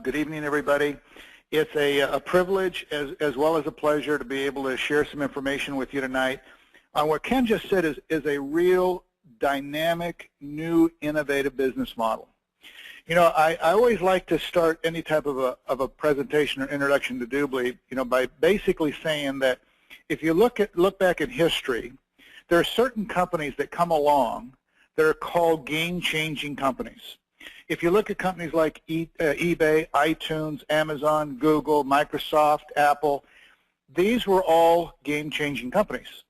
Good evening, everybody. It's a privilege as well as a pleasure to be able to share some information with you tonight on what Ken just said is a real dynamic, new, innovative business model. You know, I always like to start any type of a presentation or introduction to DubLi, you know, by basically saying that if you look back in history, there are certain companies that come along that are called game-changing companies. If you look at companies like eBay, iTunes, Amazon, Google, Microsoft, Apple, these were all game-changing companies.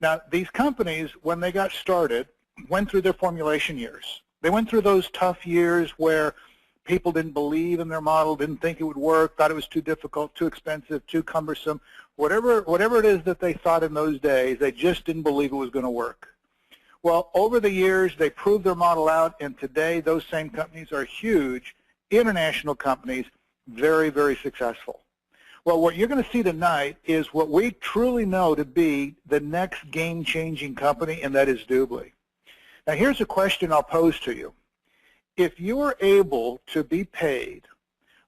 Now, these companies, when they got started, went through their formulation years. They went through those tough years where people didn't believe in their model, didn't think it would work, thought it was too difficult, too expensive, too cumbersome. Whatever it is that they thought in those days, they just didn't believe it was going to work. Well, over the years, they proved their model out, and today those same companies are huge international companies, very, very successful. Well, what you're going to see tonight is what we truly know to be the next game-changing company, and that is DubLi. Now, here's a question I'll pose to you. If you were able to be paid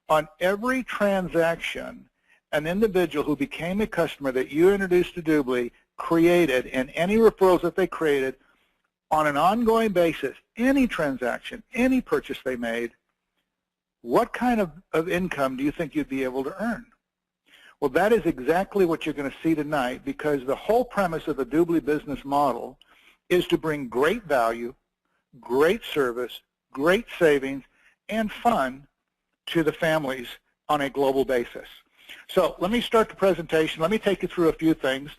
on every transaction an individual who became a customer that you introduced to DubLi created, and any referrals that they created, on an ongoing basis, any transaction, any purchase they made, what kind of income do you think you'd be able to earn? Well, that is exactly what you're going to see tonight, because the whole premise of the DubLi business model is to bring great value, great service, great savings, and fun to the families on a global basis. So let me start the presentation. Let me take you through a few things.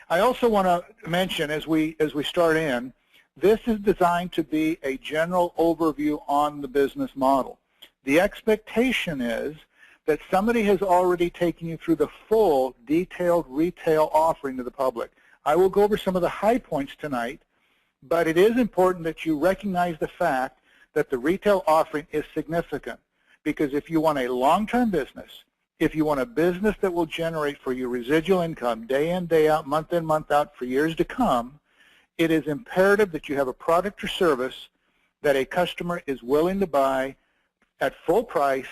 I also want to mention as we start in, this is designed to be a general overview on the business model. The expectation is that somebody has already taken you through the full detailed retail offering to the public. I will go over some of the high points tonight, but it is important that you recognize the fact that the retail offering is significant, because if you want a long-term business, if you want a business that will generate for you residual income day in, day out, month in, month out for years to come, it is imperative that you have a product or service that a customer is willing to buy at full price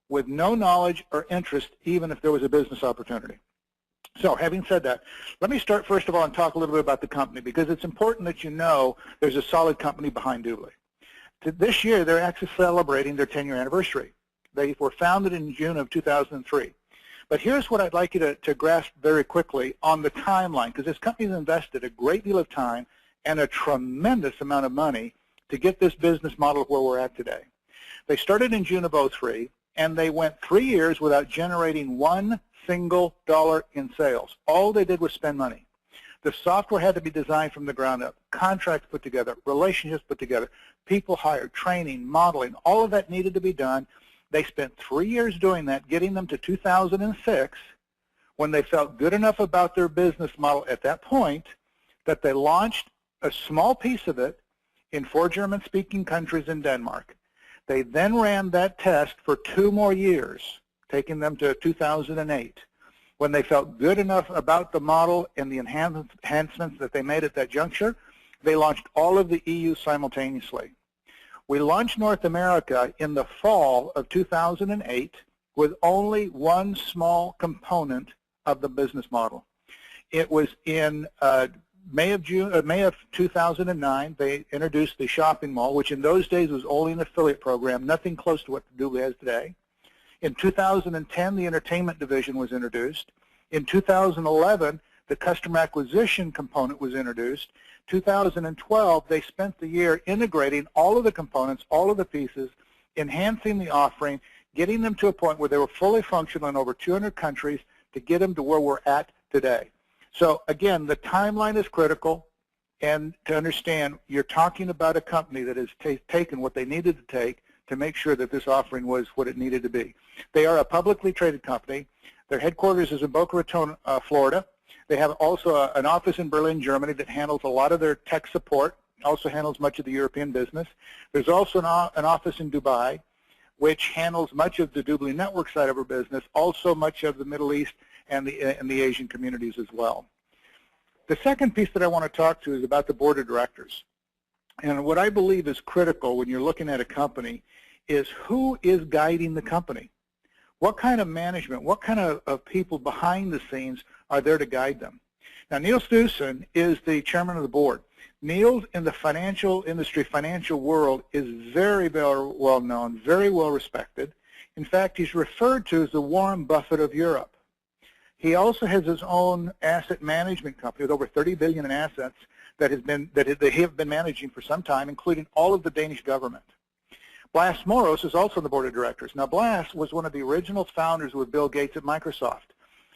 with no knowledge or interest, even if there was a business opportunity. So having said that, let me start first of all and talk a little bit about the company, because it's important that you know there's a solid company behind DubLi. This year, they're actually celebrating their 10-year anniversary. They were founded in June of 2003. But here's what I'd like you to grasp very quickly on the timeline, because this company's invested a great deal of time and a tremendous amount of money to get this business model where we're at today. They started in June of 2003, and they went 3 years without generating $1 single in sales. All they did was spend money. The software had to be designed from the ground up, contracts put together, relationships put together, people hired, training, modeling, all of that needed to be done. They spent 3 years doing that, getting them to 2006, when they felt good enough about their business model at that point that they launched a small piece of it in 4 German-speaking countries in Denmark. They then ran that test for 2 more years, taking them to 2008. When they felt good enough about the model and the enhancements that they made at that juncture, they launched all of the EU simultaneously. We launched North America in the fall of 2008 with only one small component of the business model. It was in May of 2009, they introduced the shopping mall, which in those days was only an affiliate program, nothing close to what DubLi has today. In 2010, the entertainment division was introduced. In 2011, the customer acquisition component was introduced. 2012, they spent the year integrating all of the components, all of the pieces, enhancing the offering, getting them to a point where they were fully functional in over 200 countries to get them to where we're at today. So again, the timeline is critical, and to understand, you're talking about a company that has taken what they needed to take to make sure that this offering was what it needed to be. They are a publicly traded company. Their headquarters is in Boca Raton, Florida. They have also an office in Berlin, Germany that handles a lot of their tech support, also handles much of the European business. There's also an office in Dubai, which handles much of the DubLi network side of our business, also much of the Middle East and the Asian communities as well. The second piece that I want to talk to is about the board of directors. And what I believe is critical when you're looking at a company is who is guiding the company. What kind of management, what kind of people behind the scenes are there to guide them? Now, Neil Stewson is the chairman of the board. Neil, in the financial industry, financial world, is very well known, very well respected. In fact, he's referred to as the Warren Buffett of Europe. He also has his own asset management company with over 30 billion in assets that they have been managing for some time, including all of the Danish government. Blas Moros is also on the board of directors. Now, Blas was one of the original founders with Bill Gates at Microsoft.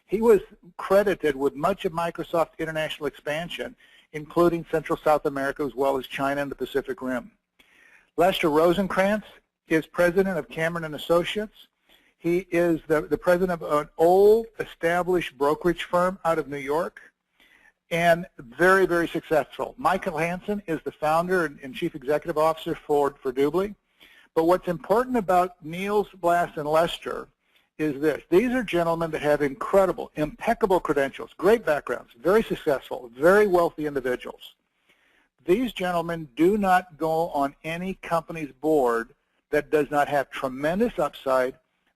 He was credited with much of Microsoft's international expansion, including Central South America as well as China and the Pacific Rim. Lester Rosenkrantz is president of Cameron & Associates. He is the president of an old established brokerage firm out of New York and very, very successful. Michael Hansen is the founder and chief executive officer for DubLi. But what's important about Niels, Blas, and Lester is this. These are gentlemen that have incredible, impeccable credentials, great backgrounds, very successful, very wealthy individuals. These gentlemen do not go on any company's board that does not have tremendous upside,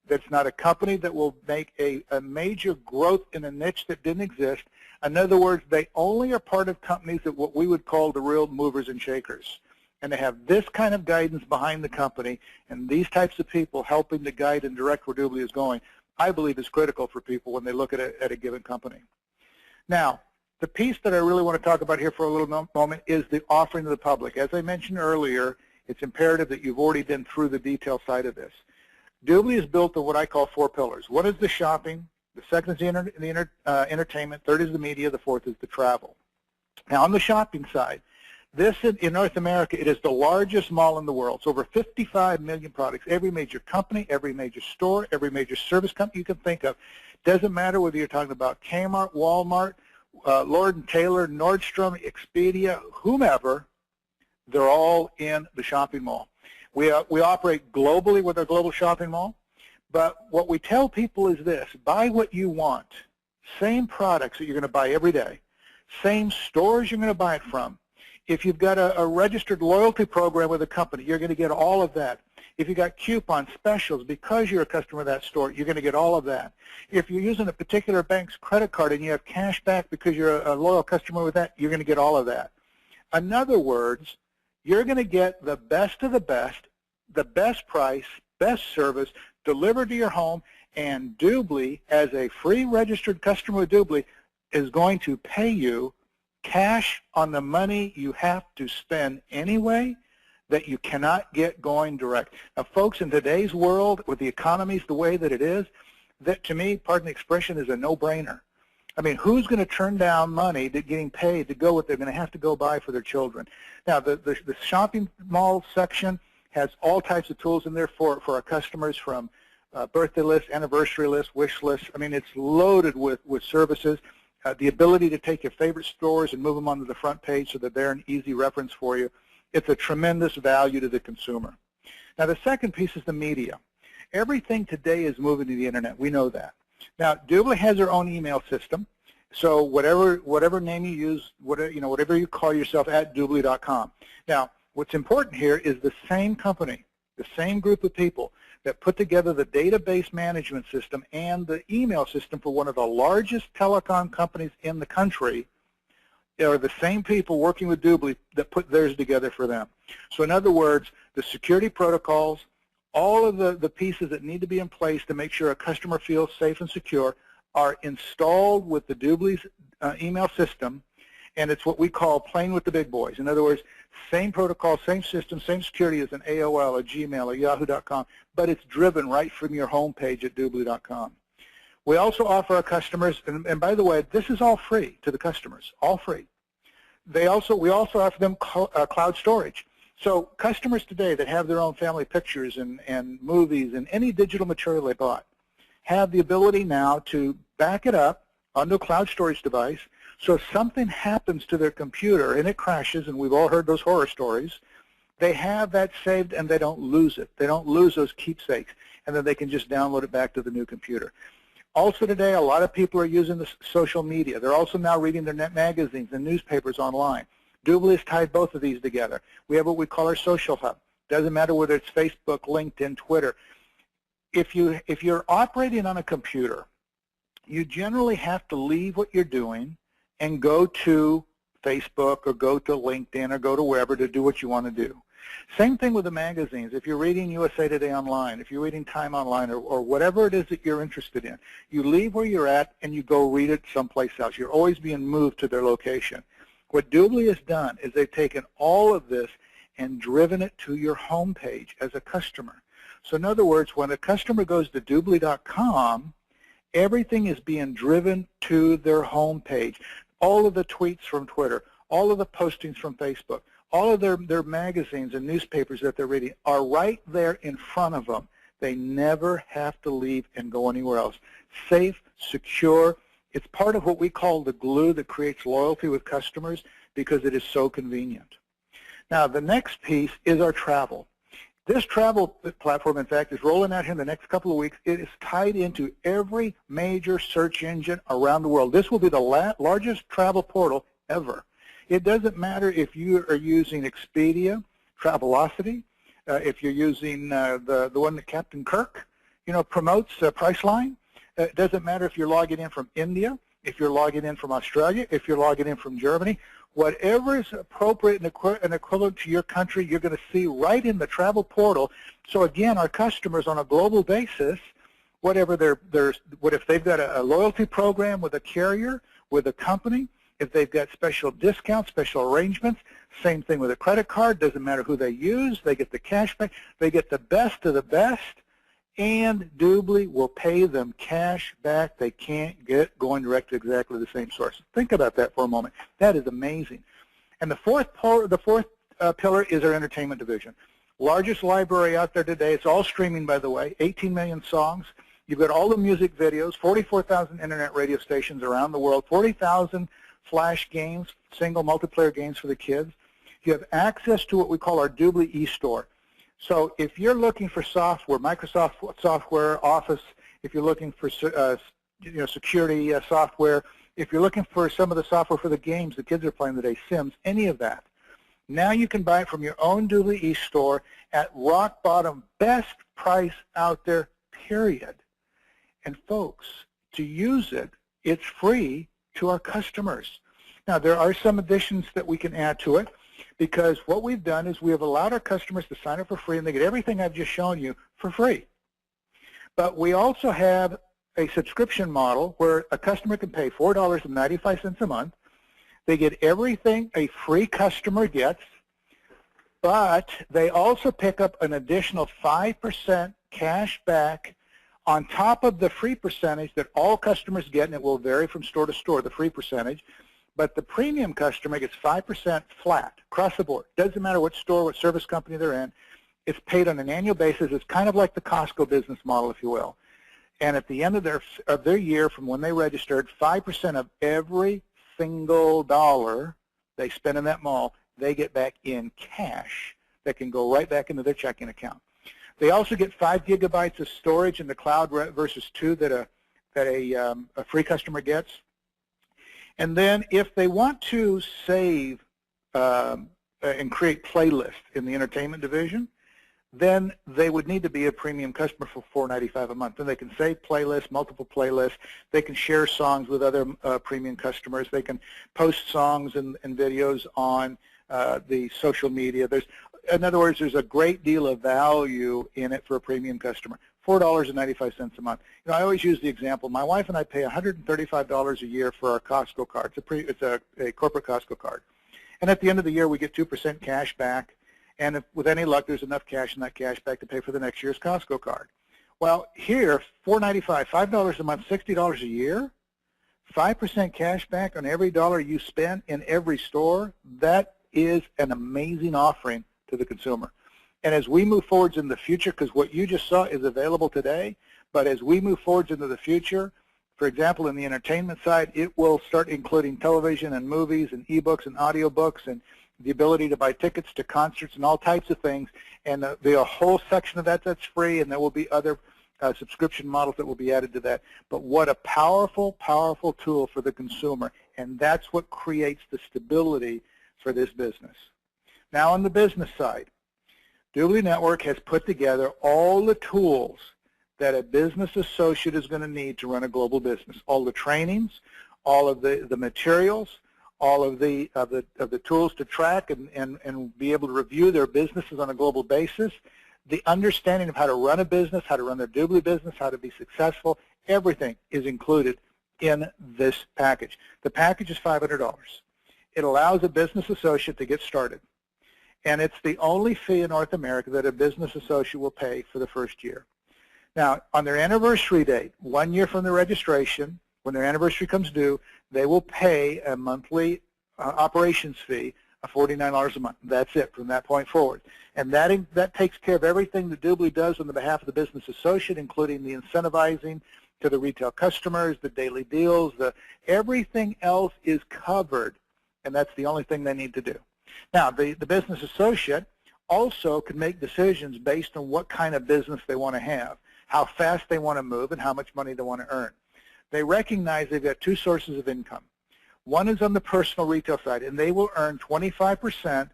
that's not a company that will make a major growth in a niche that didn't exist. In other words, they only are part of companies that what we would call the real movers and shakers. And to have this kind of guidance behind the company and these types of people helping to guide and direct where DubLi is going, I believe is critical for people when they look at a given company. Now, the piece that I really want to talk about here for a little moment is the offering to the public. As I mentioned earlier, it's imperative that you've already been through the detail side of this. DubLi is built on what I call 4 pillars. One is the shopping, the second is the entertainment, third is the media, the fourth is the travel. Now, on the shopping side, this in North America, it is the largest mall in the world. It's over 55 million products. Every major company, every major store, every major service company you can think of. Doesn't matter whether you're talking about Kmart, Walmart, Lord & Taylor, Nordstrom, Expedia, whomever, they're all in the shopping mall. We operate globally with our global shopping mall, but what we tell people is this: buy what you want. Same products that you're going to buy every day, same stores you're going to buy it from. If you've got a registered loyalty program with a company, you're going to get all of that. If you've got coupon specials because you're a customer of that store, you're going to get all of that. If you're using a particular bank's credit card and you have cash back because you're a loyal customer with that, you're going to get all of that. In other words, you're going to get the best of the best price, best service delivered to your home, and DubLi, as a free registered customer of DubLi, is going to pay you cash on the money you have to spend anyway that you cannot get going direct. Now, folks, in today's world, with the economies the way that it is, that to me, pardon the expression, is a no-brainer. I mean, who's going to turn down money to getting paid to go what they're going to have to go buy for their children? Now, the shopping mall section has all types of tools in there for our customers, from birthday lists, anniversary lists, wish lists. I mean, it's loaded with services. The ability to take your favorite stores and move them onto the front page so that they're an easy reference for you. It's a tremendous value to the consumer. Now, the second piece is the media. Everything today is moving to the internet. We know that. Now, DubLi has their own email system. So whatever name you use, whatever you call yourself, at DubLi.com. Now, what's important here is the same company, the same group of people that put together the database management system and the email system for one of the largest telecom companies in the country are the same people working with DubLi that put theirs together for them. So in other words, the security protocols, all of the pieces that need to be in place to make sure a customer feels safe and secure are installed with the DubLi's email system, and it's what we call playing with the big boys. In other words, same protocol, same system, same security as an AOL, a Gmail, a Yahoo.com, but it's driven right from your home page at DubLi.com. We also offer our customers, and by the way, this is all free to the customers, all free. We also offer them cloud storage. So customers today that have their own family pictures and movies and any digital material they bought have the ability now to back it up onto a cloud storage device. So if something happens to their computer and it crashes, and we've all heard those horror stories, they have that saved and they don't lose it. They don't lose those keepsakes, and then they can just download it back to the new computer. Also today, a lot of people are using the social media. They're also now reading their net magazines and newspapers online. DubLi has tied both of these together. We have what we call our social hub. Doesn't matter whether it's Facebook, LinkedIn, Twitter. if you're operating on a computer, you generally have to leave what you're doing and go to Facebook or go to LinkedIn or go to wherever to do what you want to do. Same thing with the magazines. If you're reading USA Today online, if you're reading Time Online, or whatever it is that you're interested in, you leave where you're at and you go read it someplace else. You're always being moved to their location. What DubLi has done is they've taken all of this and driven it to your home page as a customer. So in other words, when a customer goes to DubLi.com, everything is being driven to their home page. All of the tweets from Twitter, all of the postings from Facebook, all of their magazines and newspapers that they're reading are right there in front of them. They never have to leave and go anywhere else. Safe, secure. It's part of what we call the glue that creates loyalty with customers because it is so convenient. Now, the next piece is our travel. This travel platform, in fact, is rolling out here in the next couple of weeks. It is tied into every major search engine around the world. This will be the largest travel portal ever. It doesn't matter if you are using Expedia, Travelocity, if you're using the one that Captain Kirk, promotes, Priceline. It doesn't matter if you're logging in from India, if you're logging in from Australia, if you're logging in from Germany. Whatever is appropriate and equivalent to your country, you're going to see right in the travel portal. So again, our customers on a global basis, whatever what if they've got a loyalty program with a carrier, with a company, if they've got special discounts, special arrangements, same thing with a credit card, doesn't matter who they use, they get the cash back, they get the best of the best, and DubLi will pay them cash back they can't get going direct to exactly the same source. Think about that for a moment. That is amazing. And the fourth pillar is our entertainment division. Largest library out there today. It's all streaming, by the way, 18 million songs. You've got all the music videos, 44,000 internet radio stations around the world, 40,000 flash games, single multiplayer games for the kids. You have access to what we call our DubLi e-store. So if you're looking for software, Microsoft software, Office, if you're looking for security software, if you're looking for some of the software for the games the kids are playing today, Sims, any of that, now you can buy it from your own DubLi e-store at rock bottom, best price out there, period. And folks, to use it, it's free to our customers. Now, there are some additions that we can add to it, because what we've done is we have allowed our customers to sign up for free, and they get everything I've just shown you for free. But we also have a subscription model where a customer can pay $4.95 a month. They get everything a free customer gets, but they also pick up an additional 5% cash back on top of the free percentage that all customers get, and it will vary from store to store, the free percentage. But the premium customer gets 5% flat across the board. Doesn't matter what store, what service company they're in. It's paid on an annual basis. It's kind of like the Costco business model, if you will. And at the end of their year, from when they registered, 5% of every single dollar they spend in that mall, they get back in cash that can go right back into their checking account. They also get 5 gigabytes of storage in the cloud versus 2 that a free customer gets. And then if they want to save and create playlists in the entertainment division, then they would need to be a premium customer for $4.95 a month. Then they can save playlists, multiple playlists. They can share songs with other premium customers. They can post songs and videos on the social media. In other words, there's a great deal of value in it for a premium customer. $4.95 a month. I always use the example. My wife and I pay $135 a year for our Costco card. It's a corporate Costco card. And at the end of the year, we get 2% cash back. And if, with any luck, there's enough cash in that cash back to pay for the next year's Costco card. Well, here, $4.95, $5 a month, $60 a year, 5% cash back on every dollar you spend in every store. That is an amazing offering to the consumer. And as we move forwards in the future, because what you just saw is available today, but as we move forwards into the future, for example, in the entertainment side, it will start including television and movies and ebooks and audiobooks and the ability to buy tickets to concerts and all types of things. And there'll be a whole section of that that's free, and there will be other subscription models that will be added to that. But what a powerful, powerful tool for the consumer, and that's what creates the stability for this business. Now on the business side, DubLi Network has put together all the tools that a business associate is going to need to run a global business. All the trainings, all of the materials, all of the tools to track and be able to review their businesses on a global basis, the understanding of how to run a business, how to run their DubLi business, how to be successful, everything is included in this package. The package is $500. It allows a business associate to get started. And it's the only fee in North America that a business associate will pay for the first year. Now, on their anniversary date, 1 year from the registration, when their anniversary comes due, they will pay a monthly operations fee of $49 a month. That's it from that point forward. And that takes care of everything that DubLi does on the behalf of the business associate, including the incentivizing to the retail customers, the daily deals, everything else is covered, and that's the only thing they need to do. Now, the business associate also can make decisions based on what kind of business they want to have, how fast they want to move, and how much money they want to earn. They recognize they've got two sources of income. One is on the personal retail side, and they will earn 25%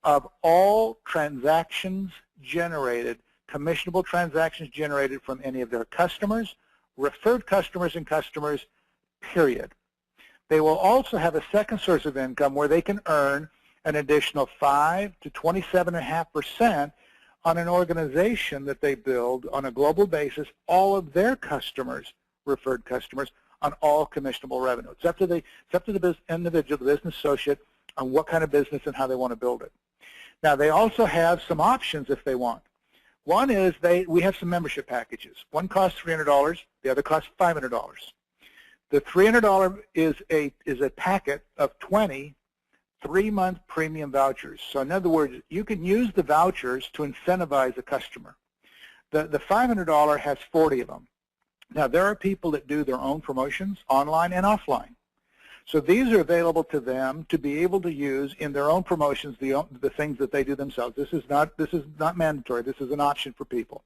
of all transactions generated, commissionable transactions generated from any of their customers, referred customers, and customers, period. They will also have a second source of income where they can earn an additional 5 to 27.5% on an organization that they build on a global basis, all of their customers, referred customers, on all commissionable revenue. It's up to the individual, the business associate, on what kind of business and how they want to build it. Now, they also have some options if they want. One is we have some membership packages. One costs $300, the other costs $500. The $300 is a packet of 20 3-month premium vouchers. So in other words, you can use the vouchers to incentivize a customer. The $500 has 40 of them. Now, there are people that do their own promotions online and offline. So these are available to them to be able to use in their own promotions, the things that they do themselves. This is not mandatory. This is an option for people.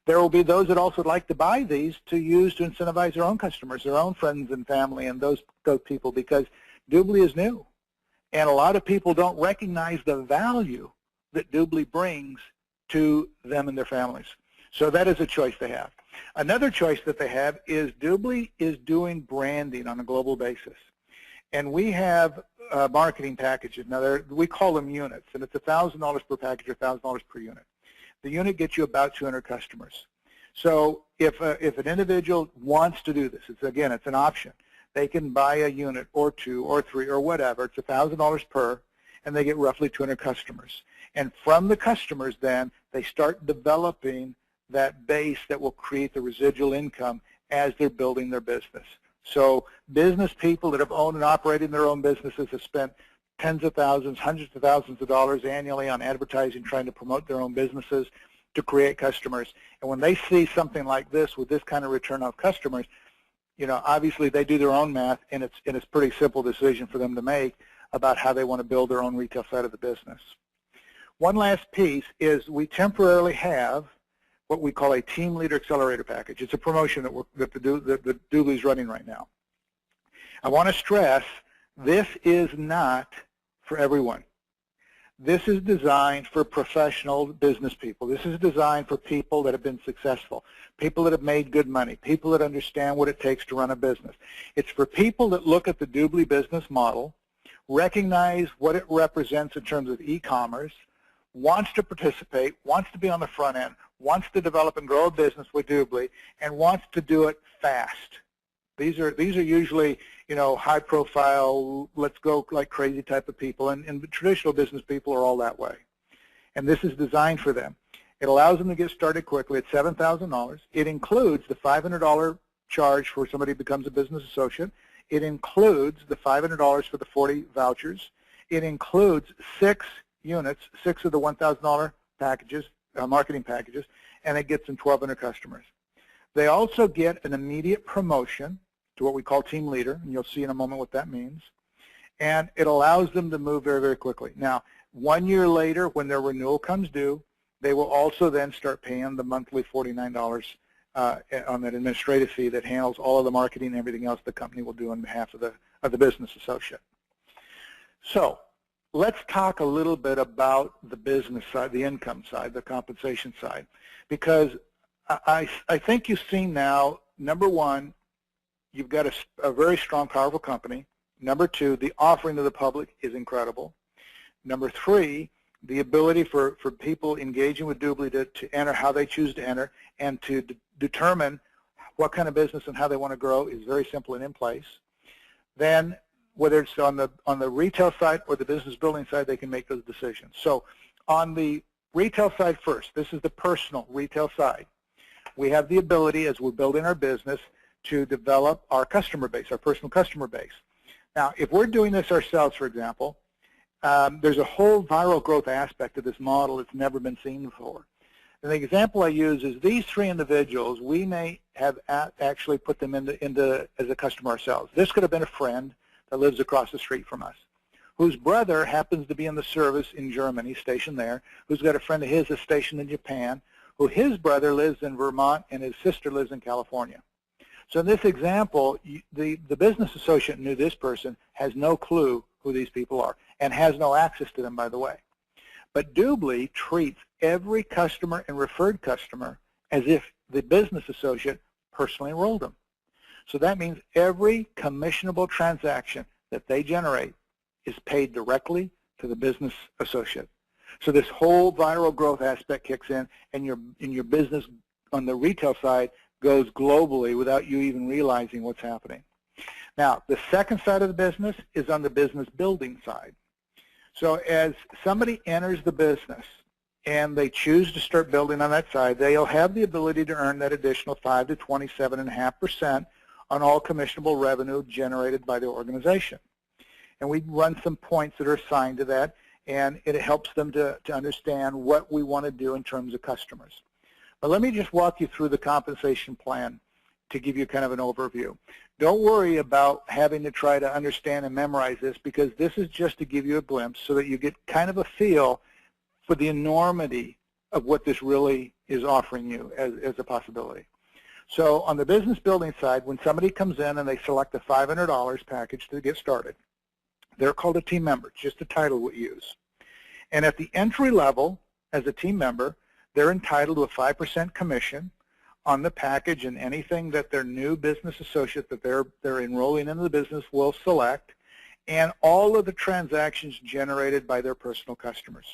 There will be those that also would like to buy these to use to incentivize their own customers, their own friends and family, and those people, because DubLi is new. And a lot of people don't recognize the value that DubLi brings to them and their families. So that is a choice they have. Another choice that they have is DubLi is doing branding on a global basis. And we have marketing packages. Now, we call them units, and it's $1,000 per package or $1,000 per unit. The unit gets you about 200 customers. So if an individual wants to do this, it's an option. They can buy a unit or 2 or 3 or whatever. It's $1,000 per, and they get roughly 200 customers. And from the customers, then, they start developing that base that will create the residual income as they're building their business. So business people that have owned and operated their own businesses have spent tens of thousands, hundreds of thousands of dollars annually on advertising, trying to promote their own businesses to create customers. And when they see something like this with this kind of return on customers, you know, obviously they do their own math, and it's a pretty simple decision for them to make about how they want to build their own retail side of the business. One last piece is we temporarily have what we call a Team Leader Accelerator Package. It's a promotion that DubLi is running right now. I want to stress this is not for everyone. This is designed for professional business people. This is designed for people that have been successful, people that have made good money, people that understand what it takes to run a business. It's for people that look at the DubLi business model, recognize what it represents in terms of e-commerce, wants to participate, wants to be on the front end, wants to develop and grow a business with DubLi, and wants to do it fast. These are usually, you know, high profile, let's go like crazy type of people, and traditional business people are all that way. And this is designed for them. It allows them to get started quickly at $7,000. It includes the $500 charge for somebody who becomes a business associate. It includes the $500 for the 40 vouchers. It includes 6 units, 6 of the $1,000 packages, marketing packages, and it gets them 1,200 customers. They also get an immediate promotion to what we call Team Leader, and you'll see in a moment what that means. And it allows them to move very, very quickly. Now, 1 year later, when their renewal comes due, they will also then start paying the monthly $49 on that administrative fee that handles all of the marketing and everything else the company will do on behalf of the business associate. So let's talk a little bit about the business side, the income side, the compensation side, because I think you've seen now, number one, you've got a very strong, powerful company. Number two, the offering to the public is incredible. Number three, the ability for people engaging with DubLi to enter how they choose to enter and to determine what kind of business and how they want to grow is very simple and in place. Then, whether it's on the retail side or the business building side, they can make those decisions. So on the retail side first, this is the personal retail side. We have the ability, as we're building our business, to develop our customer base, our personal customer base. Now, if we're doing this ourselves, for example, there's a whole viral growth aspect of this model that's never been seen before. And the example I use is these three individuals, we may have actually put them into as a customer ourselves. This could have been a friend that lives across the street from us, whose brother happens to be in the service in Germany, stationed there, who's got a friend of his that's stationed in Japan, who his brother lives in Vermont and his sister lives in California. So in this example, the business associate knew this person has no clue who these people are and has no access to them, by the way. But DubLi treats every customer and referred customer as if the business associate personally enrolled them. So that means every commissionable transaction that they generate is paid directly to the business associate. So this whole viral growth aspect kicks in, and your business on the retail side goes globally without you even realizing what's happening. Now, the second side of the business is on the business building side. So as somebody enters the business and they choose to start building on that side, they'll have the ability to earn that additional 5 to 27.5% on all commissionable revenue generated by the organization. And we run some points that are assigned to that, and it helps them to understand what we want to do in terms of customers. But let me just walk you through the compensation plan to give you kind of an overview. Don't worry about having to try to understand and memorize this, because this is just to give you a glimpse so that you get kind of a feel for the enormity of what this really is offering you as a possibility. So on the business building side, when somebody comes in and they select a $500 package to get started, they're called a team member, just the title we use. And at the entry level, as a team member, they're entitled to a 5% commission on the package and anything that their new business associate that they're enrolling into the business will select, and all of the transactions generated by their personal customers.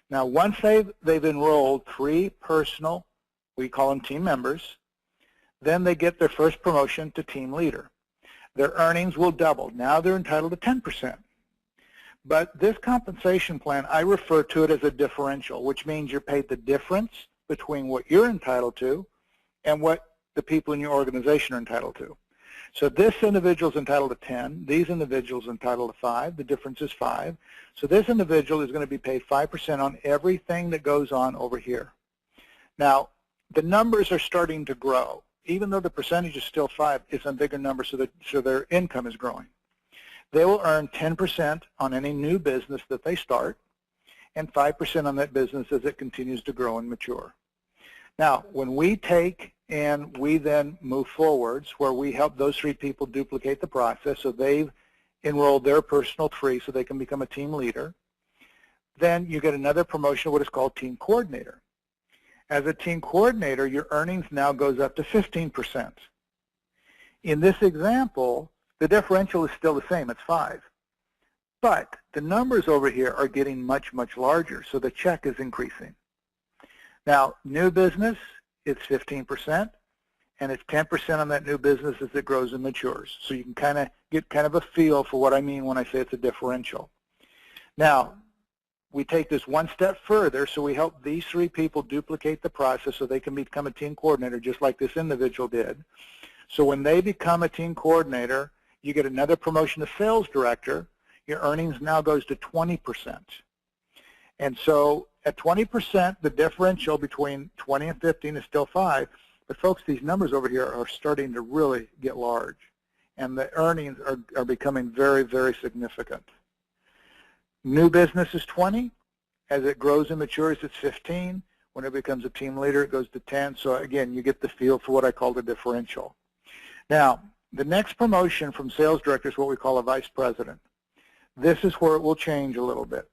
Now, once they've enrolled 3 personal, we call them team members, then they get their first promotion to team leader. Their earnings will double. Now they're entitled to 10%. But this compensation plan, I refer to it as a differential, which means you're paid the difference between what you're entitled to and what the people in your organization are entitled to. So this individual is entitled to 10. These individuals are entitled to 5. The difference is 5. So this individual is going to be paid 5% on everything that goes on over here. Now, the numbers are starting to grow. Even though the percentage is still 5, it's a bigger number, so their income is growing. They will earn 10% on any new business that they start, and 5% on that business as it continues to grow and mature. Now, when we take and we then move forwards, where we help those 3 people duplicate the process, so they've enrolled their personal 3 so they can become a team leader, then you get another promotion, what is called team coordinator. As a team coordinator, your earnings now goes up to 15%. In this example, the differential is still the same, it's 5. But the numbers over here are getting much, much larger, so the check is increasing. Now, new business, it's 15%, and it's 10% on that new business as it grows and matures. So you can get a feel for what I mean when I say it's a differential. Now, we take this one step further, so we help these 3 people duplicate the process so they can become a team coordinator just like this individual did. So when they become a team coordinator, you get another promotion to sales director. Your earnings now goes to 20%. And so at 20%, the differential between 20 and 15 is still 5. But folks, these numbers over here are starting to really get large. And the earnings are becoming very, very significant. New business is 20. As it grows and matures, it's 15. When it becomes a team leader, it goes to 10. So again, you get the feel for what I call the differential. Now, the next promotion from sales director is what we call a vice president. This is where it will change a little bit.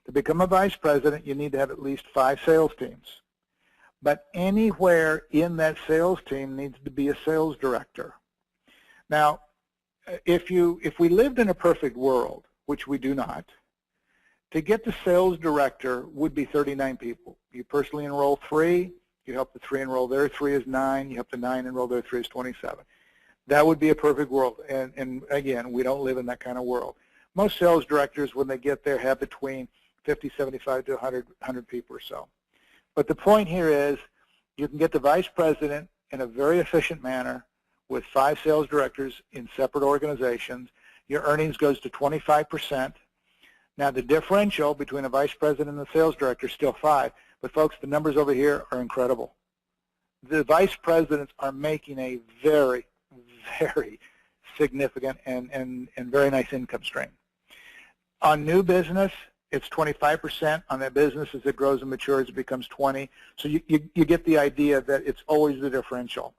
To become a vice president, you need to have at least 5 sales teams. but anywhere in that sales team needs to be a sales director. Now, if we lived in a perfect world, which we do not, to get the sales director would be 39 people. You personally enroll 3, you help the 3 enroll their 3 is 9, you help the 9 enroll their 3 is 27. That would be a perfect world, and again, we don't live in that kind of world. Most sales directors, when they get there, have between 50, 75 to 100 people or so. But the point here is you can get the vice president in a very efficient manner with 5 sales directors in separate organizations. Your earnings goes to 25%. Now, the differential between a vice president and a sales director is still 5. But, folks, the numbers over here are incredible. The vice presidents are making a very, very significant and very nice income stream. On new business, it's 25%. On that business, as it grows and matures, it becomes 20. So you get the idea that it's always the differential.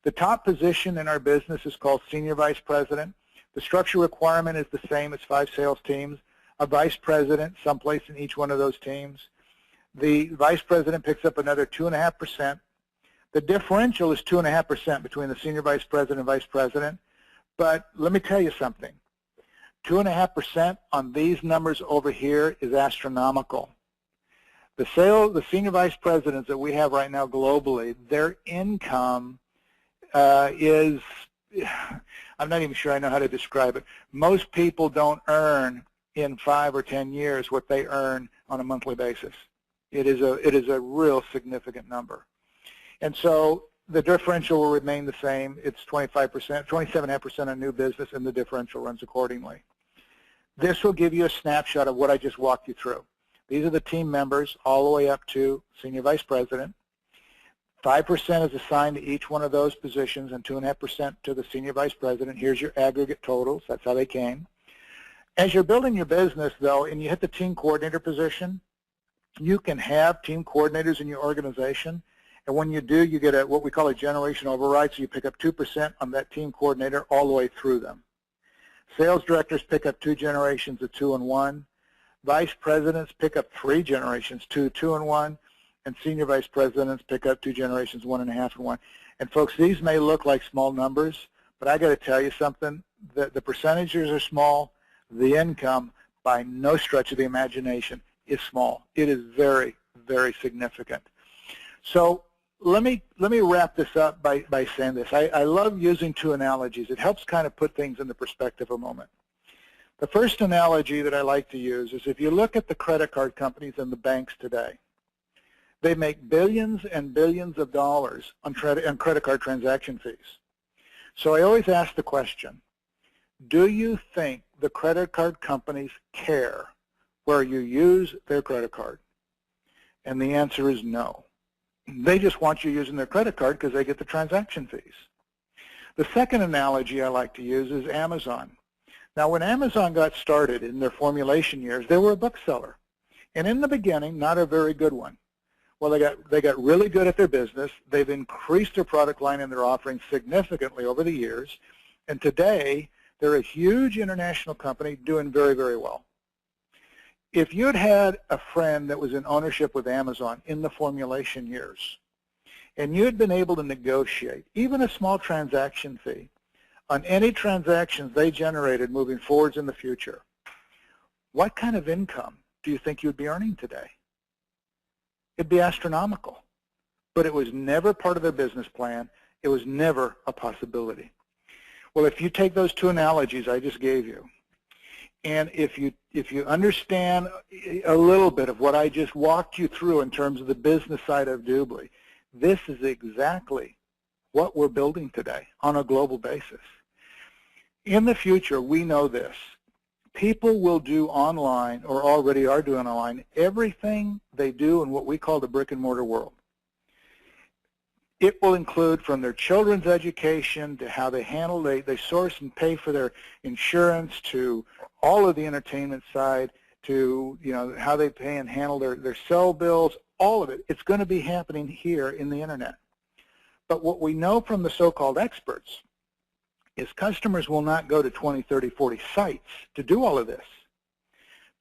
The top position in our business is called Senior Vice President. The structure requirement is the same as 5 sales teams. A vice president, someplace in each one of those teams. The vice president picks up another 2.5%. The differential is 2.5% between the senior vice president and vice president. But let me tell you something. 2.5% on these numbers over here is astronomical. The senior vice presidents that we have right now globally, their income is, I'm not even sure I know how to describe it. Most people don't earn in 5 or 10 years what they earn on a monthly basis. It is a real significant number. And so the differential will remain the same. It's 25%, 27.5% on new business, and the differential runs accordingly. This will give you a snapshot of what I just walked you through. These are the team members all the way up to senior vice president. 5% is assigned to each one of those positions and 2.5% to the senior vice president. Here's your aggregate totals. That's how they came. As you're building your business, though, and you hit the team coordinator position, you can have team coordinators in your organization. And when you do, you get what we call a generation override, so you pick up 2% on that team coordinator all the way through them. Sales directors pick up 2 generations of 2 and 1. Vice presidents pick up 3 generations, 2, 2 and 1. And senior vice presidents pick up 2 generations, 1.5 and 1. And folks, these may look like small numbers, but I got to tell you something. The percentages are small. The income, by no stretch of the imagination, is small. It is very, very significant. So let me wrap this up by saying this. I love using 2 analogies. It helps kind of put things into perspective a moment. The first analogy that I like to use is if you look at the credit card companies and the banks today, they make billions and billions of dollars on credit card transaction fees. So I always ask the question, do you think the credit card companies care where you use their credit card? And the answer is no. They just want you using their credit card because they get the transaction fees. The second analogy I like to use is Amazon. Now, when Amazon got started in their formulation years, they were a bookseller. And in the beginning, not a very good one. Well, they got really good at their business. They've increased their product line and their offerings significantly over the years. And today, they're a huge international company doing very, very well. If you'd had a friend that was in ownership with Amazon in the formulation years, and you had been able to negotiate even a small transaction fee on any transactions they generated moving forwards in the future, what kind of income do you think you'd be earning today? It'd be astronomical. But it was never part of their business plan. It was never a possibility. Well, if you take those 2 analogies I just gave you, and if you understand a little bit of what I just walked you through in terms of the business side of DubLi, this is exactly what we're building today on a global basis. In the future, we know this. People will do online, or already are doing online, everything they do in what we call the brick and mortar world. It will include from their children's education to how they handle, they source and pay for their insurance, to all of the entertainment side, to how they pay and handle their cell bills, all of it. It's going to be happening here in the internet. But what we know from the so-called experts is customers will not go to 20, 30, 40 sites to do all of this.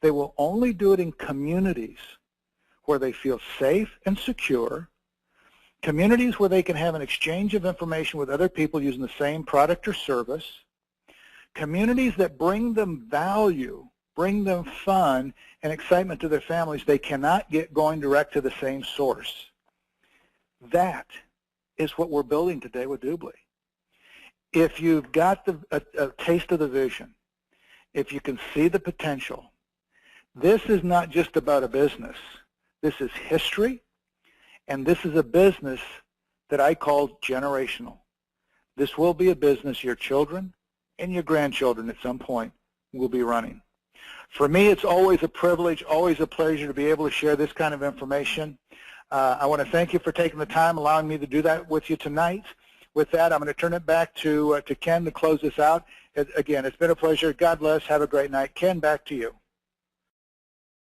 They will only do it in communities where they feel safe and secure, communities where they can have an exchange of information with other people using the same product or service, communities that bring them value, bring them fun and excitement to their families they cannot get going direct to the same source. That is what we're building today with DubLi. If you've got a taste of the vision, if you can see the potential, this is not just about a business. This is history, and this is a business that I call generational. This will be a business your children and your grandchildren at some point will be running. For me, it's always a privilege, always a pleasure to be able to share this kind of information. I want to thank you for taking the time, allowing me to do that with you tonight. With that, I'm going to turn it back to Ken to close this out. Again, it's been a pleasure. God bless. Have a great night. Ken, back to you.